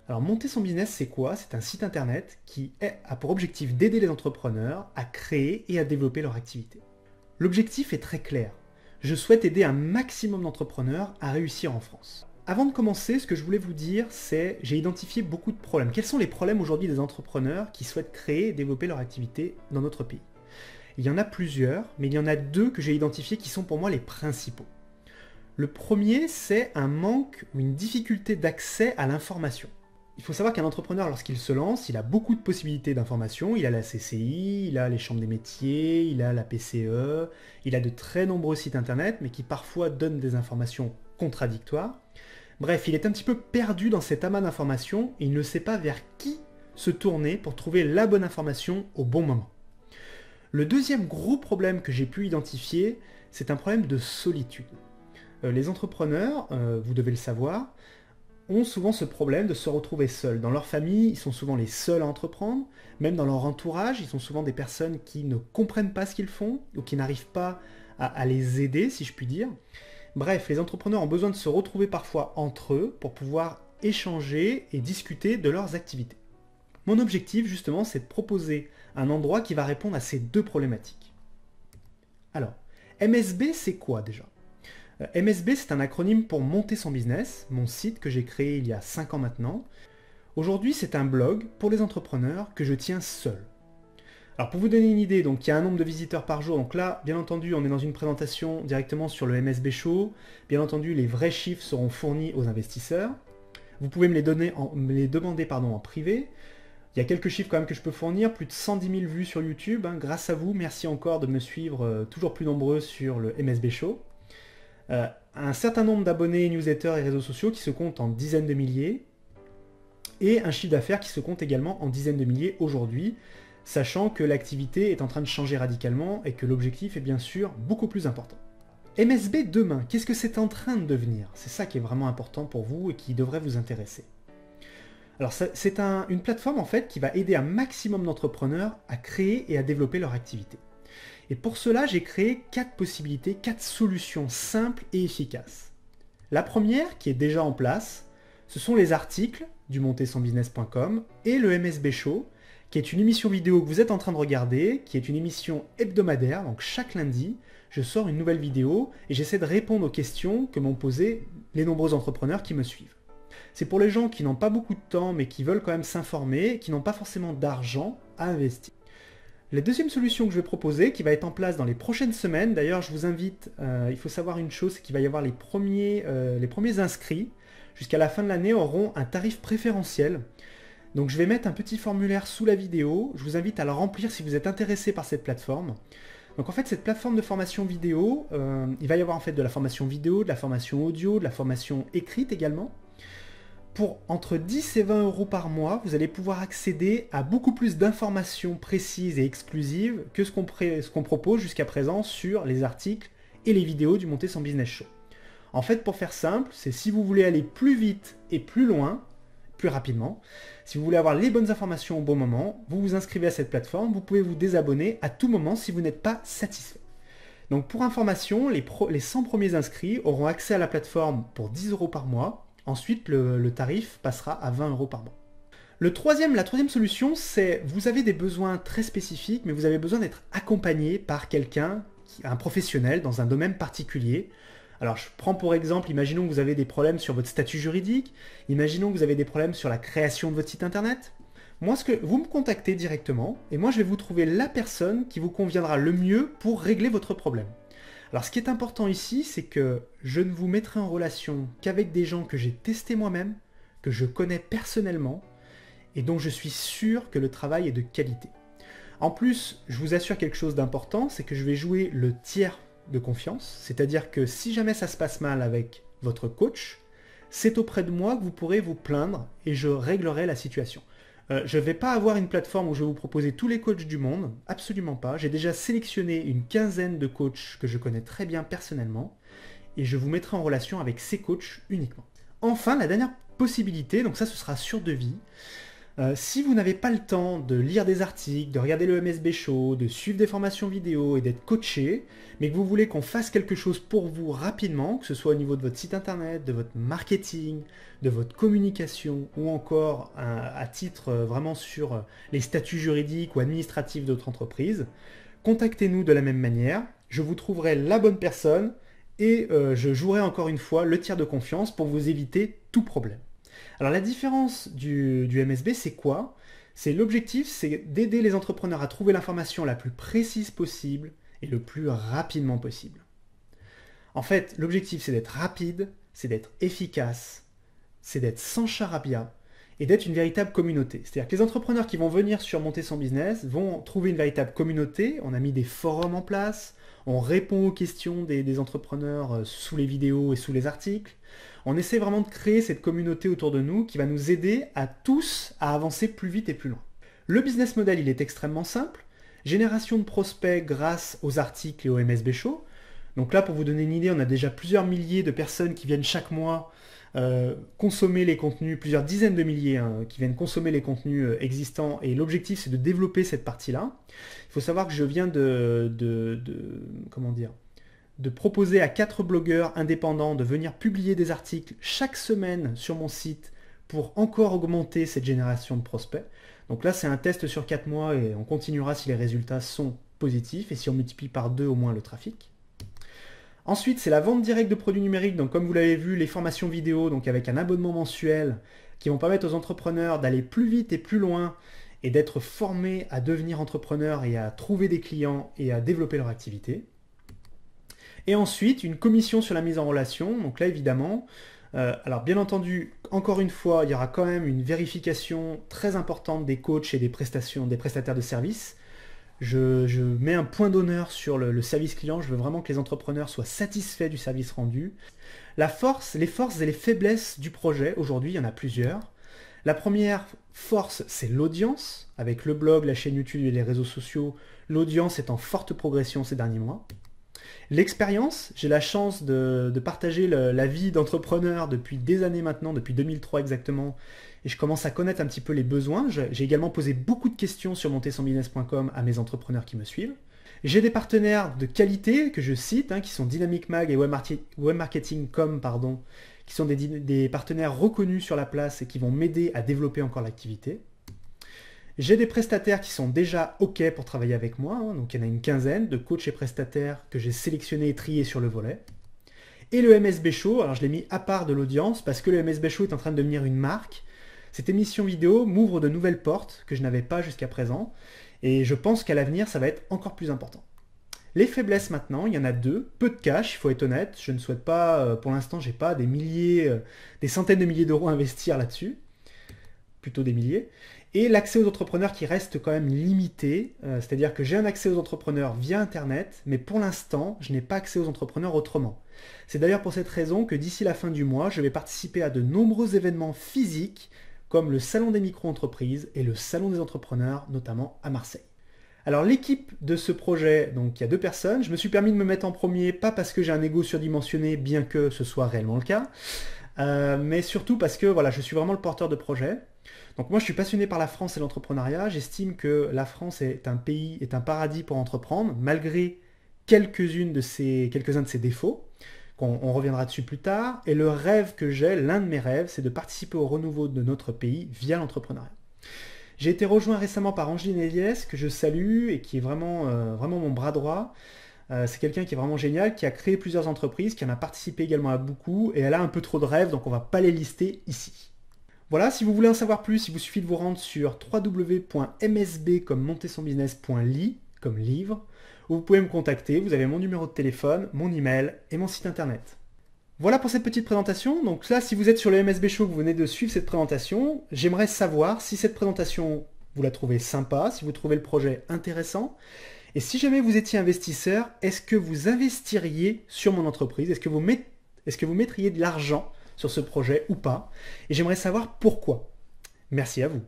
Alors, monter son business, c'est quoi? C'est un site internet qui a pour objectif d'aider les entrepreneurs à créer et à développer leur activité. L'objectif est très clair. Je souhaite aider un maximum d'entrepreneurs à réussir en France. Avant de commencer, ce que je voulais vous dire, c'est j'ai identifié beaucoup de problèmes. Quels sont les problèmes aujourd'hui des entrepreneurs qui souhaitent créer et développer leur activité dans notre pays? Il y en a plusieurs, mais il y en a deux que j'ai identifiés qui sont pour moi les principaux. Le premier, c'est un manque ou une difficulté d'accès à l'information. Il faut savoir qu'un entrepreneur, lorsqu'il se lance, il a beaucoup de possibilités d'information. Il a la CCI, il a les chambres des métiers, il a la PCE, il a de très nombreux sites internet, mais qui parfois donnent des informations contradictoires. Bref, il est un petit peu perdu dans cet amas d'informations et il ne sait pas vers qui se tourner pour trouver la bonne information au bon moment. Le deuxième gros problème que j'ai pu identifier, c'est un problème de solitude. Les entrepreneurs, vous devez le savoir, ont souvent ce problème de se retrouver seuls. Dans leur famille, ils sont souvent les seuls à entreprendre. Même dans leur entourage, ils sont souvent des personnes qui ne comprennent pas ce qu'ils font ou qui n'arrivent pas à les aider, si je puis dire. Bref, les entrepreneurs ont besoin de se retrouver parfois entre eux pour pouvoir échanger et discuter de leurs activités. Mon objectif, justement, c'est de proposer un endroit qui va répondre à ces deux problématiques. Alors, MSB, c'est quoi déjà? MSB, c'est un acronyme pour monter son business, mon site que j'ai créé il y a 5 ans maintenant. Aujourd'hui, c'est un blog pour les entrepreneurs que je tiens seul. Alors pour vous donner une idée, donc il y a un nombre de visiteurs par jour, donc là, bien entendu, on est dans une présentation directement sur le MSB Show. Bien entendu, les vrais chiffres seront fournis aux investisseurs. Vous pouvez me les demander en privé. Il y a quelques chiffres quand même que je peux fournir, plus de 110 000 vues sur YouTube. Grâce à vous, merci encore de me suivre toujours plus nombreux sur le MSB Show. Un certain nombre d'abonnés, newsletters et réseaux sociaux qui se comptent en dizaines de milliers, et un chiffre d'affaires qui se compte également en dizaines de milliers aujourd'hui, sachant que l'activité est en train de changer radicalement et que l'objectif est bien sûr beaucoup plus important. MSB demain, qu'est-ce que c'est en train de devenir? C'est ça qui est vraiment important pour vous et qui devrait vous intéresser. Alors c'est une plateforme en fait qui va aider un maximum d'entrepreneurs à créer et à développer leur activité. Et pour cela, j'ai créé 4 possibilités, 4 solutions simples et efficaces. La première, qui est déjà en place, ce sont les articles du montersonbusiness.com et le MSB Show, qui est une émission vidéo que vous êtes en train de regarder, qui est une émission hebdomadaire, donc chaque lundi, je sors une nouvelle vidéo et j'essaie de répondre aux questions que m'ont posées les nombreux entrepreneurs qui me suivent. C'est pour les gens qui n'ont pas beaucoup de temps mais qui veulent quand même s'informer, qui n'ont pas forcément d'argent à investir. La deuxième solution que je vais proposer, qui va être en place dans les prochaines semaines, d'ailleurs je vous invite, il faut savoir une chose, c'est qu'il va y avoir les premiers inscrits, jusqu'à la fin de l'année auront un tarif préférentiel. Donc je vais mettre un petit formulaire sous la vidéo, je vous invite à le remplir si vous êtes intéressé par cette plateforme. Donc en fait cette plateforme de formation vidéo, il va y avoir en fait de la formation vidéo, de la formation audio, de la formation écrite également. Pour entre 10 et 20 euros par mois, vous allez pouvoir accéder à beaucoup plus d'informations précises et exclusives que ce qu'on propose jusqu'à présent sur les articles et les vidéos du Monter son Business Show. En fait, pour faire simple, c'est si vous voulez aller plus vite et plus loin, plus rapidement, si vous voulez avoir les bonnes informations au bon moment, vous vous inscrivez à cette plateforme, vous pouvez vous désabonner à tout moment si vous n'êtes pas satisfait. Donc pour information, les 100 premiers inscrits auront accès à la plateforme pour 10 euros par mois. Ensuite, le tarif passera à 20 euros par mois. La troisième solution, c'est vous avez des besoins très spécifiques, mais vous avez besoin d'être accompagné par quelqu'un, un professionnel dans un domaine particulier. Alors je prends pour exemple, imaginons que vous avez des problèmes sur votre statut juridique, imaginons que vous avez des problèmes sur la création de votre site internet. Vous me contactez directement, et moi je vais vous trouver la personne qui vous conviendra le mieux pour régler votre problème. Alors ce qui est important ici, c'est que je ne vous mettrai en relation qu'avec des gens que j'ai testés moi-même, que je connais personnellement, et dont je suis sûr que le travail est de qualité. En plus, je vous assure quelque chose d'important, c'est que je vais jouer le tiers de confiance, c'est-à-dire que si jamais ça se passe mal avec votre coach, c'est auprès de moi que vous pourrez vous plaindre et je réglerai la situation. Je ne vais pas avoir une plateforme où je vais vous proposer tous les coachs du monde, absolument pas. J'ai déjà sélectionné une quinzaine de coachs que je connais très bien personnellement et je vous mettrai en relation avec ces coachs uniquement. Enfin, la dernière possibilité, donc ça ce sera sur devis. Si vous n'avez pas le temps de lire des articles, de regarder le MSB Show, de suivre des formations vidéo et d'être coaché, mais que vous voulez qu'on fasse quelque chose pour vous rapidement, que ce soit au niveau de votre site internet, de votre marketing, de votre communication, ou encore à titre vraiment sur les statuts juridiques ou administratifs de votre entreprise, contactez-nous de la même manière, je vous trouverai la bonne personne et je jouerai encore une fois le tiers de confiance pour vous éviter tout problème. Alors la différence du MSB, c'est quoi? L'objectif, c'est d'aider les entrepreneurs à trouver l'information la plus précise possible et le plus rapidement possible. En fait, l'objectif, c'est d'être rapide, c'est d'être efficace, c'est d'être sans charabia et d'être une véritable communauté. C'est-à-dire que les entrepreneurs qui vont venir sur Monter son business vont trouver une véritable communauté. On a mis des forums en place, on répond aux questions des entrepreneurs sous les vidéos et sous les articles. On essaie vraiment de créer cette communauté autour de nous qui va nous aider à tous à avancer plus vite et plus loin. Le business model, il est extrêmement simple. Génération de prospects grâce aux articles et au MSB Show. Donc là, pour vous donner une idée, on a déjà plusieurs milliers de personnes qui viennent chaque mois consommer les contenus, plusieurs dizaines de milliers qui viennent consommer les contenus existants, et l'objectif c'est de développer cette partie-là. Il faut savoir que je viens de proposer à 4 blogueurs indépendants de venir publier des articles chaque semaine sur mon site pour encore augmenter cette génération de prospects. Donc là c'est un test sur 4 mois et on continuera si les résultats sont positifs et si on multiplie par 2 au moins le trafic. Ensuite, c'est la vente directe de produits numériques. Donc, comme vous l'avez vu, les formations vidéo, donc avec un abonnement mensuel, qui vont permettre aux entrepreneurs d'aller plus vite et plus loin et d'être formés à devenir entrepreneurs et à trouver des clients et à développer leur activité. Et ensuite, une commission sur la mise en relation. Donc là, évidemment, alors bien entendu, encore une fois, il y aura quand même une vérification très importante des coachs et des prestataires de services. Je mets un point d'honneur sur le service client, je veux vraiment que les entrepreneurs soient satisfaits du service rendu. Les forces et les faiblesses du projet, aujourd'hui il y en a plusieurs. La première force, c'est l'audience. Avec le blog, la chaîne YouTube et les réseaux sociaux, l'audience est en forte progression ces derniers mois. L'expérience, j'ai la chance de partager la vie d'entrepreneur depuis des années maintenant, depuis 2003 exactement, et je commence à connaître un petit peu les besoins. J'ai également posé beaucoup de questions sur montersonbusiness.com à mes entrepreneurs qui me suivent. J'ai des partenaires de qualité que je cite, qui sont Dynamic Mag et Webmarketing.com, qui sont des partenaires reconnus sur la place et qui vont m'aider à développer encore l'activité. J'ai des prestataires qui sont déjà OK pour travailler avec moi, donc il y en a une quinzaine de coachs et prestataires que j'ai sélectionnés et triés sur le volet. Et le MSB Show, alors je l'ai mis à part de l'audience parce que le MSB Show est en train de devenir une marque. Cette émission vidéo m'ouvre de nouvelles portes que je n'avais pas jusqu'à présent et je pense qu'à l'avenir ça va être encore plus important. Les faiblesses maintenant, il y en a 2. Peu de cash, il faut être honnête. Je ne souhaite pas, pour l'instant, j'ai pas des centaines de milliers d'euros à investir là-dessus. Plutôt des milliers. Et l'accès aux entrepreneurs qui reste quand même limité, c'est-à-dire que j'ai un accès aux entrepreneurs via Internet, mais pour l'instant, je n'ai pas accès aux entrepreneurs autrement. C'est d'ailleurs pour cette raison que d'ici la fin du mois, je vais participer à de nombreux événements physiques, comme le Salon des micro-entreprises et le Salon des entrepreneurs, notamment à Marseille. Alors l'équipe de ce projet, donc il y a 2 personnes, je me suis permis de me mettre en premier, pas parce que j'ai un ego surdimensionné, bien que ce soit réellement le cas, mais surtout parce que voilà, je suis vraiment le porteur de projet. Donc moi je suis passionné par la France et l'entrepreneuriat, j'estime que la France est un pays, est un paradis pour entreprendre, malgré quelques-uns de ses défauts, on reviendra dessus plus tard, et le rêve que j'ai, l'un de mes rêves, c'est de participer au renouveau de notre pays via l'entrepreneuriat. J'ai été rejoint récemment par Angeline Eliès, que je salue et qui est vraiment mon bras droit. C'est quelqu'un qui est vraiment génial, qui a créé plusieurs entreprises, qui en a participé également à beaucoup, et elle a un peu trop de rêves, donc on ne va pas les lister ici. Voilà, si vous voulez en savoir plus, il vous suffit de vous rendre sur www.msb comme montersonbusiness.ly, comme livre, où vous pouvez me contacter, vous avez mon numéro de téléphone, mon email et mon site internet. Voilà pour cette petite présentation. Donc là, si vous êtes sur le MSB Show, que vous venez de suivre cette présentation, j'aimerais savoir si cette présentation, vous la trouvez sympa, si vous trouvez le projet intéressant. Et si jamais vous étiez investisseur, est-ce que vous investiriez sur mon entreprise? Est-ce que vous mettriez de l'argent sur ce projet ou pas? Et j'aimerais savoir pourquoi. Merci à vous.